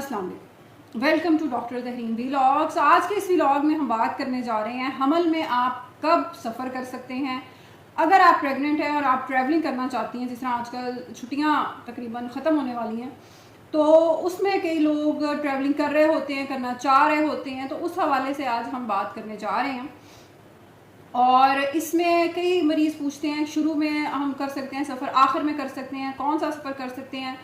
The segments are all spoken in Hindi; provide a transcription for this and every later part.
अस्सलाम वालेकुम, welcome to doctor Tehreen vlogs. आज के इस व्लॉग में हम बात करने जा रहे हैं हमल में आप कब सफ़र कर सकते हैं। अगर आप प्रेग्नेंट हैं और आप ट्रैवलिंग करना चाहती हैं, जिस तरह आजकल छुट्टियां तकरीबन ख़त्म होने वाली हैं, तो उसमें कई लोग ट्रैवलिंग कर रहे होते हैं, करना चाह रहे होते हैं, तो उस हवाले से आज हम बात करने जा रहे हैं। और इसमें कई मरीज़ पूछते हैं शुरू में हम कर सकते हैं सफ़र, आखिर में कर सकते हैं, कौन सा सफ़र कर सकते हैं,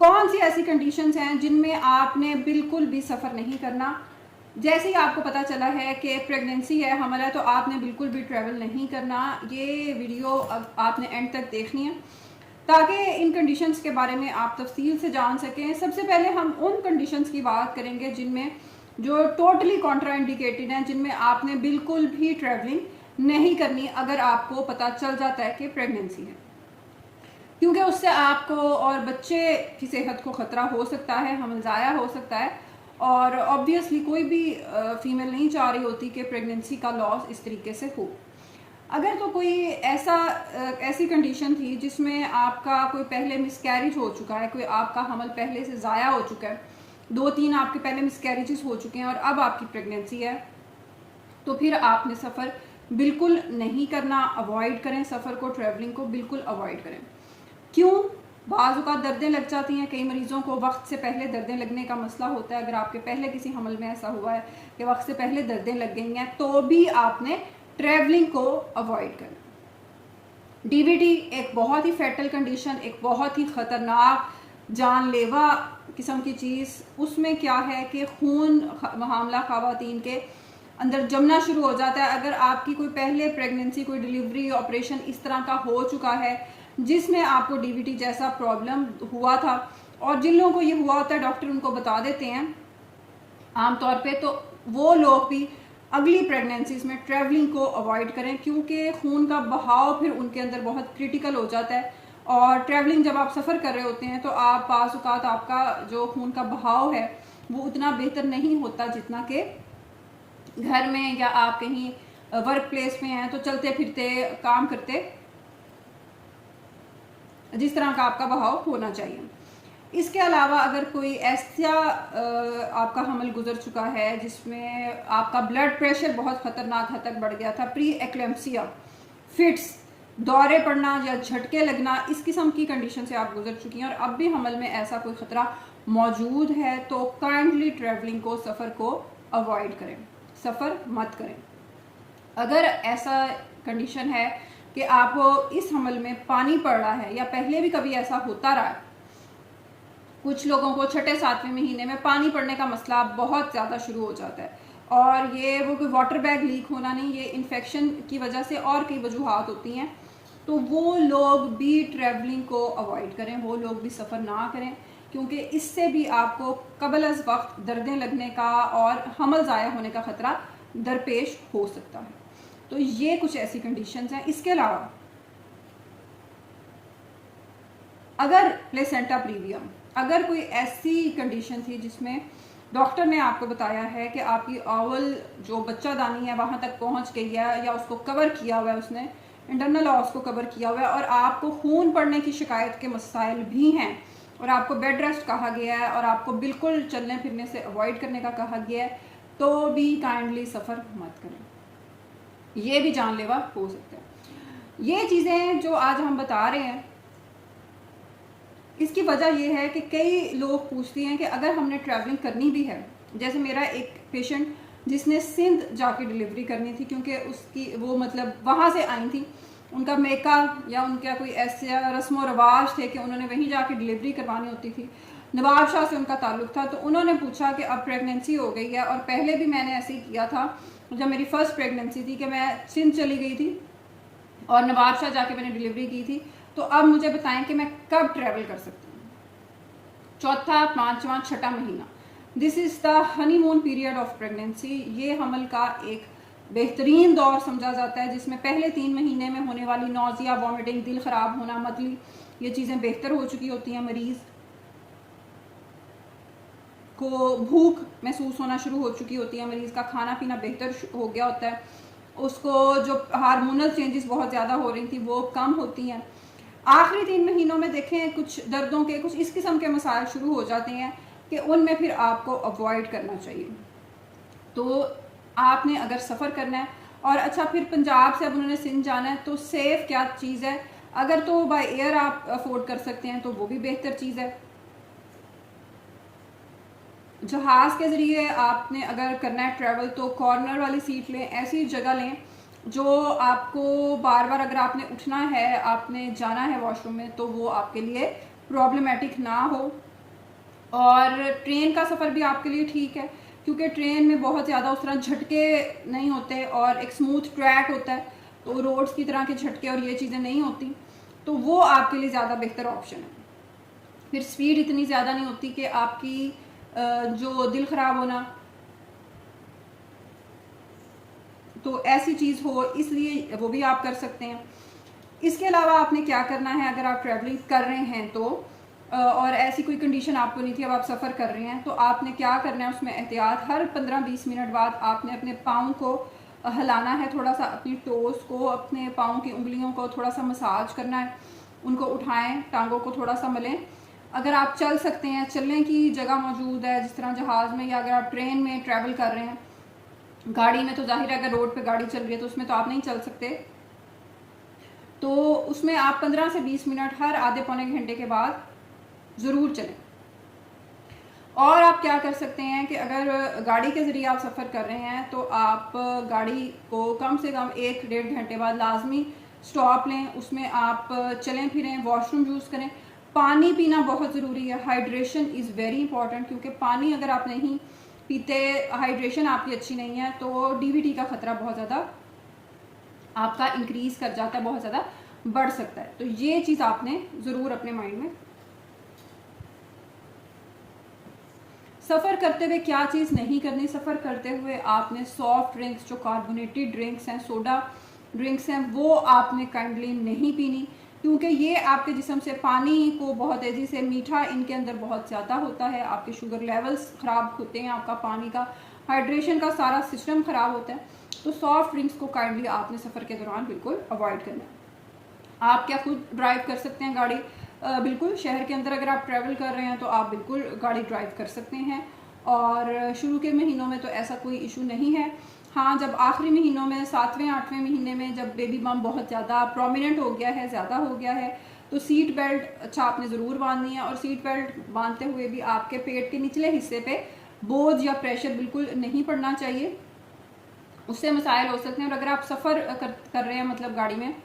कौन सी ऐसी कंडीशंस हैं जिनमें आपने बिल्कुल भी सफ़र नहीं करना। जैसे ही आपको पता चला है कि प्रेगनेंसी है, हमल है, तो आपने बिल्कुल भी ट्रैवल नहीं करना। ये वीडियो अब आपने एंड तक देखनी है ताकि इन कंडीशंस के बारे में आप तफसील से जान सकें। सबसे पहले हम उन कंडीशंस की बात करेंगे जिनमें जो टोटली कॉन्ट्राइंडिकेटेड हैं, जिनमें आपने बिल्कुल भी ट्रैवलिंग नहीं करनी अगर आपको पता चल जाता है कि प्रेगनेंसी है, क्योंकि उससे आपको और बच्चे की सेहत को ख़तरा हो सकता है, हमल ज़ाया हो सकता है। और ऑब्वियसली कोई भी फीमेल नहीं चाह रही होती कि प्रेगनेंसी का लॉस इस तरीके से हो। अगर तो कोई ऐसी कंडीशन थी जिसमें आपका कोई पहले मिसकैरेज हो चुका है, कोई आपका हमल पहले से ज़ाया हो चुका है, 2-3 आपके पहले मिसकैरेजेस हो चुके हैं और अब आपकी प्रेगनेंसी है, तो फिर आपने सफ़र बिल्कुल नहीं करना। अवॉइड करें सफ़र को, ट्रैवलिंग को बिल्कुल अवॉइड करें। क्यों? बाज़ औक़ात दर्दें लग जाती हैं। कई मरीज़ों को वक्त से पहले दर्दें लगने का मसला होता है। अगर आपके पहले किसी हमल में ऐसा हुआ है कि वक्त से पहले दर्दें लग गई हैं, तो भी आपने ट्रैवलिंग को अवॉइड करना। डीवीटी एक बहुत ही फैटल कंडीशन, एक बहुत ही ख़तरनाक जानलेवा किस्म की चीज़। उसमें क्या है कि खून हामला ख़वातीन के अंदर जमना शुरू हो जाता है। अगर आपकी कोई पहले प्रेगनेंसी, कोई डिलीवरी, ऑपरेशन इस तरह का हो चुका है जिसमें आपको डीवीटी जैसा प्रॉब्लम हुआ था, और जिन लोगों को ये हुआ होता है डॉक्टर उनको बता देते हैं आमतौर पे, तो वो लोग भी अगली प्रेगनेंसीज में ट्रैवलिंग को अवॉइड करें, क्योंकि खून का बहाव फिर उनके अंदर बहुत क्रिटिकल हो जाता है। और ट्रैवलिंग जब आप सफ़र कर रहे होते हैं तो आप पास औक़ात आपका जो खून का बहाव है वो उतना बेहतर नहीं होता जितना कि घर में या आप कहीं वर्क प्लेस में हैं तो चलते फिरते काम करते जिस तरह का आपका बहाव होना चाहिए। इसके अलावा अगर कोई ऐसा आपका हमल गुजर चुका है जिसमें आपका ब्लड प्रेशर बहुत ख़तरनाक हद तक बढ़ गया था, प्री एक्लेम्सिया, फिट्स, दौरे पड़ना या झटके लगना, इस किस्म की कंडीशन से आप गुजर चुकी हैं और अब भी हमल में ऐसा कोई ख़तरा मौजूद है, तो काइंडली ट्रैवलिंग को, सफ़र को अवॉइड करें, सफ़र मत करें। अगर ऐसा कंडीशन है कि आपको इस हमल में पानी पड़ रहा है या पहले भी कभी ऐसा होता रहा है, कुछ लोगों को छठे 7वें महीने में पानी पड़ने का मसला बहुत ज़्यादा शुरू हो जाता है, और ये वो कोई वाटर बैग लीक होना नहीं, ये इन्फेक्शन की वजह से और कई वजूहात होती हैं, तो वो लोग भी ट्रैवलिंग को अवॉइड करें, वो लोग भी सफ़र ना करें, क्योंकि इससे भी आपको कबल अज़ वक्त दर्दें लगने का और हमल ज़ाया होने का ख़तरा दरपेश हो सकता है। तो ये कुछ ऐसी कंडीशंस हैं। इसके अलावा अगर प्लेसेंटा प्रीवियम, अगर कोई ऐसी कंडीशन थी जिसमें डॉक्टर ने आपको बताया है कि आपकी ओवल जो बच्चादानी है वहाँ तक पहुँच गई है या उसको कवर किया हुआ है, उसने इंटरनल ऑर्गन्स को कवर किया हुआ है, और आपको खून पड़ने की शिकायत के मसाइल भी हैं और आपको बेड रेस्ट कहा गया है और आपको बिल्कुल चलने फिरने से अवॉइड करने का कहा गया है, तो भी काइंडली सफ़र मत करें। ये भी जानलेवा हो सकता है। ये चीज़ें जो आज हम बता रहे हैं, इसकी वजह यह है कि कई लोग पूछते हैं कि अगर हमने ट्रैवलिंग करनी भी है, जैसे मेरा एक पेशेंट जिसने सिंध जाके डिलीवरी करनी थी, क्योंकि उसकी वो मतलब वहाँ से आई थी, उनका मेका या उनका कोई ऐसा रस्म व रवाज थे कि उन्होंने वहीं जाके डिलीवरी करवानी होती थी। नवाब शाह से उनका ताल्लुक़ था, तो उन्होंने पूछा कि अब प्रेगनेंसी हो गई है, और पहले भी मैंने ऐसे ही किया था जब मेरी फ़र्स्ट प्रेगनेंसी थी कि मैं सिंध चली गई थी और नवाब शाह जाके मैंने डिलीवरी की थी, तो अब मुझे बताएं कि मैं कब ट्रैवल कर सकती हूँ। चौथा, 5वां, 6ठा महीना, this is the honeymoon period of pregnancy. ये हमल का एक बेहतरीन दौर समझा जाता है, जिसमें पहले 3 महीने में होने वाली नौजिया, वॉमिटिंग, दिल ख़राब होना, मतली, ये चीज़ें बेहतर हो चुकी होती हैं। मरीज़ को भूख महसूस होना शुरू हो चुकी होती है, मरीज़ का खाना पीना बेहतर हो गया होता है, उसको जो हार्मोनल चेंजेस बहुत ज़्यादा हो रही थी वो कम होती हैं। आखिरी 3 महीनों में देखें कुछ दर्दों के, कुछ इस किस्म के मसाइल शुरू हो जाते हैं कि उनमें फिर आपको अवॉइड करना चाहिए। तो आपने अगर सफ़र करना है और अच्छा फिर पंजाब से अब उन्होंने सिंध जाना है तो सेफ़ क्या चीज़ है, अगर तो बाय एयर आप अफोर्ड कर सकते हैं तो वो भी बेहतर चीज़ है। जहाज़ के ज़रिए आपने अगर करना है ट्रैवल तो कॉर्नर वाली सीट लें, ऐसी जगह लें जो आपको बार बार अगर आपने उठना है, आपने जाना है वॉशरूम में, तो वो आपके लिए प्रॉब्लमेटिक ना हो। और ट्रेन का सफ़र भी आपके लिए ठीक है क्योंकि ट्रेन में बहुत ज़्यादा उस तरह झटके नहीं होते और एक स्मूथ ट्रैक होता है, तो रोड्स की तरह के झटके और ये चीज़ें नहीं होती, तो वो आपके लिए ज़्यादा बेहतर ऑप्शन है। फिर स्पीड इतनी ज़्यादा नहीं होती कि आपकी जो दिल ख़राब होना, तो ऐसी चीज़ हो, इसलिए वो भी आप कर सकते हैं। इसके अलावा आपने क्या करना है, अगर आप ट्रैवलिंग कर रहे हैं तो और ऐसी कोई कंडीशन आपको नहीं थी, अब आप सफ़र कर रहे हैं, तो आपने क्या करना है उसमें एहतियात, हर 15-20 मिनट बाद आपने अपने पाँव को हिलाना है, थोड़ा सा अपनी टोस को, अपने पाँव की उंगलियों को थोड़ा सा मसाज करना है, उनको उठाएं, टांगों को थोड़ा सा मलें। अगर आप चल सकते हैं, चलने की जगह मौजूद है जिस तरह जहाज़ में, या अगर आप ट्रेन में ट्रैवल कर रहे हैं, गाड़ी में तो जाहिर है अगर रोड पे गाड़ी चल रही है तो उसमें तो आप नहीं चल सकते, तो उसमें आप 15 से 20 मिनट हर आधे पौने घंटे के बाद ज़रूर चलें। और आप क्या कर सकते हैं कि अगर गाड़ी के ज़रिए आप सफ़र कर रहे हैं तो आप गाड़ी को कम से कम 1-1.5 घंटे बाद लाजमी स्टॉप लें, उसमें आप चलें फिरें, वॉशरूम यूज़ करें। पानी पीना बहुत ज़रूरी है, हाइड्रेशन इज़ वेरी इंपॉर्टेंट, क्योंकि पानी अगर आप नहीं पीते, हाइड्रेशन आपकी अच्छी नहीं है, तो डीवीटी का ख़तरा बहुत ज़्यादा आपका इंक्रीज़ कर जाता है, बहुत ज़्यादा बढ़ सकता है। तो ये चीज़ आपने ज़रूर अपने माइंड में। सफ़र करते हुए क्या चीज़ नहीं करनी, सफ़र करते हुए आपने सॉफ्ट ड्रिंक्स, जो कार्बोनेटेड ड्रिंक्स हैं, सोडा ड्रिंक्स हैं, वो आपने काइंडली नहीं पीनी, क्योंकि ये आपके जिस्म से पानी को बहुत तेज़ी से, मीठा इनके अंदर बहुत ज़्यादा होता है, आपके शुगर लेवल्स ख़राब होते हैं, आपका पानी का हाइड्रेशन का सारा सिस्टम ख़राब होता है। तो सॉफ्ट ड्रिंक्स को काइंडली आपने सफ़र के दौरान बिल्कुल अवॉइड करना है। आप क्या खुद ड्राइव कर सकते हैं गाड़ी? बिल्कुल, शहर के अंदर अगर आप ट्रैवल कर रहे हैं तो आप बिल्कुल गाड़ी ड्राइव कर सकते हैं, और शुरू के महीनों में तो ऐसा कोई इशू नहीं है। हाँ, जब आखिरी महीनों में 7वें-8वें महीने में जब बेबी बम बहुत ज़्यादा प्रोमिनेंट हो गया है, ज़्यादा हो गया है, तो सीट बेल्ट अच्छा आपने ज़रूर बांधनी है, और सीट बेल्ट बांधते हुए भी आपके पेट के निचले हिस्से पे बोझ या प्रेशर बिल्कुल नहीं पड़ना चाहिए, उससे मसाइल हो सकते हैं। और अगर आप सफ़र कर रहे हैं, मतलब गाड़ी में,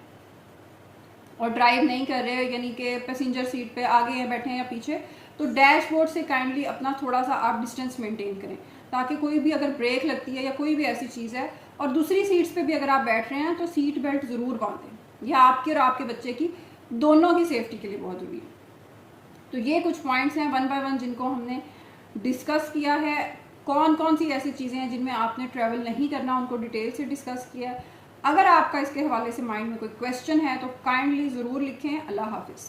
और ड्राइव नहीं कर रहे हैं, यानी कि पैसेंजर सीट पे आगे हैं, बैठे हैं या पीछे, तो डैशबोर्ड से काइंडली अपना थोड़ा सा आप डिस्टेंस मेंटेन करें, ताकि कोई भी अगर ब्रेक लगती है या कोई भी ऐसी चीज़ है, और दूसरी सीट्स पे भी अगर आप बैठ रहे हैं तो सीट बेल्ट ज़रूर बांधें। यह आपके और आपके बच्चे की दोनों की सेफ्टी के लिए बहुत ज़रूरी है। तो ये कुछ पॉइंट्स हैं 1 बाय 1 जिनको हमने डिस्कस किया है। कौन कौन सी ऐसी चीज़ें हैं जिनमें आपने ट्रैवल नहीं करना, उनको डिटेल से डिस्कस किया है। अगर आपका इसके हवाले से माइंड में कोई क्वेश्चन है तो काइंडली ज़रूर लिखें। अल्लाह हाफिज़।